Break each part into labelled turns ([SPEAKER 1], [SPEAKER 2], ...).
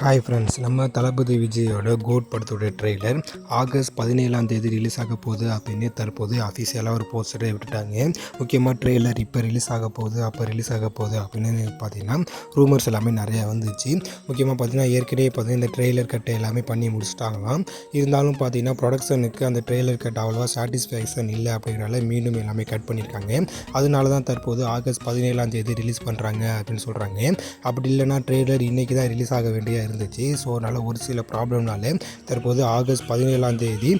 [SPEAKER 1] Hi friends, நம்ம தளபதி விஜயோட code படத்தோட ட்ரெய்லர் ஆகஸ்ட் 17 ரிலீஸ் ஆக போகுது அப்படின்னு தற்போது அஃபிஷியலாக ஒரு போஸ்டரை விட்டுட்டாங்க. முக்கியமாக ட்ரெய்லர் இப்போ ரிலீஸ் ஆக போகுது அப்படின்னு பார்த்தீங்கன்னா ரூமர்ஸ் எல்லாமே நிறையா வந்துச்சு. முக்கியமாக பார்த்தீங்கன்னா ஏற்கனவே பார்த்தீங்கன்னா இந்த ட்ரெய்லர் கட்டை எல்லாமே பண்ணி முடிச்சுட்டாங்களாம். இருந்தாலும் பார்த்தீங்கன்னா ப்ரொடக்ஷனுக்கு அந்த ட்ரெய்லர் கட் அவ்வளோவா சாட்டிஸ்ஃபேக்ஷன் இல்லை அப்படிங்கிறனால மீண்டும் எல்லாமே கட் பண்ணியிருக்காங்க. அதனால தான் தற்போது ஆகஸ்ட் 17 ரிலீஸ் பண்ணுறாங்க அப்படின்னு சொல்கிறாங்க. அப்படி இல்லைனா ட்ரெய்லர் இன்றைக்கி தான் ரிலீஸ் ஆக வேண்டிய இருந்துச்சு. ஸோ அதனால் ஒரு சில ப்ராப்ளம்னால தற்போது ஆகஸ்ட் 17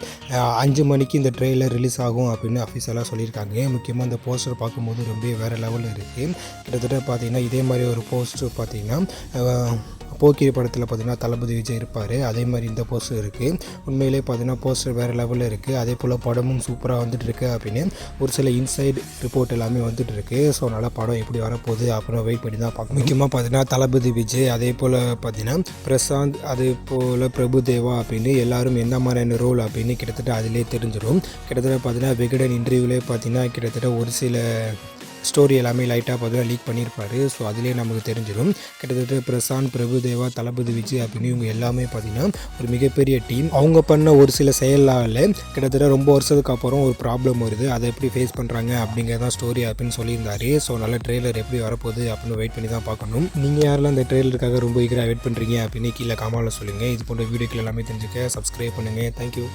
[SPEAKER 1] 5 மணிக்கு இந்த ட்ரெய்லர் ரிலீஸ் ஆகும் அப்படின்னு அஃபிஷியலாக சொல்லியிருக்காங்க. முக்கியமாக இந்த போஸ்டர் பார்க்கும்போது ரொம்ப வேறு லெவலில் இருக்குது. கிட்டத்தட்ட பார்த்திங்கன்னா இதே மாதிரி ஒரு போஸ்டர் பார்த்திங்கன்னா போக்கிரி படத்தில் பார்த்திங்கன்னா தளபதி விஜய் இருப்பார். அதே மாதிரி இந்த போஸ்டர் இருக்குது. உண்மையிலே பார்த்திங்கன்னா போஸ்டர் வேறு லெவலில் இருக்குது. அதே போல் படமும் சூப்பராக வந்துட்டுருக்கு அப்படின்னு ஒரு சில இன்சைட் ரிப்போர்ட் எல்லாமே வந்துட்டுருக்கு. ஸோ அதனால் படம் எப்படி வரப்போகுது அப்படின்னு வெயிட் பண்ணி தான் பார்க்கணும். முக்கியமாக பார்த்திங்கன்னா தளபதி விஜய், அதே போல் பார்த்திங்கன்னா பிரசாந்த், அதே போல் பிரபுதேவா அப்படின்னு எல்லோரும் எந்த மாதிரியான ரோல் அப்படின்னு கிட்டத்தட்ட அதிலே தெரிஞ்சிடும். கிட்டத்தட்ட பார்த்திங்கன்னா விகடன் இன்டர்வியூலே பார்த்திங்கன்னா கிட்டத்தட்ட ஒரு சில ஸ்டோரி எல்லாமே லைட்டாக பார்த்தீங்கன்னா லீக் பண்ணியிருப்பார். ஸோ அதிலே நமக்கு தெரிஞ்சிடும். கிட்டத்தட்ட பிரசாந்த், பிரபுதேவா, தளபதி விஜய் அப்படின்னு இவங்க எல்லாமே பார்த்திங்கன்னா ஒரு மிகப்பெரிய டீம். அவங்க பண்ண ஒரு சில செயலால் கிட்டத்தட்ட ரொம்ப வருஷத்துக்கு அப்புறம் ஒரு ப்ராப்ளம் வருது. அதை எப்படி ஃபேஸ் பண்ணுறாங்க அப்படிங்கிறதான் ஸ்டோரி அப்படின்னு சொல்லியிருந்தார். ஸோ நல்ல ட்ரெய்லர் எப்படி வரப்போகுது அப்படின்னு வெயிட் பண்ணி தான் பார்க்கணும். நீங்கள் யாரெல்லாம் இந்த ட்ரெய்லருக்காக ரொம்ப ஈகராக வெயிட் பண்ணுறீங்க அப்படின்னு கீழே காமெண்ட்ல சொல்லுங்கள். இது போன்ற வீடியோக்கள் எல்லாமே தெரிஞ்சுக்க சப்ஸ்கிரைப் பண்ணுங்கள். தேங்க்யூ.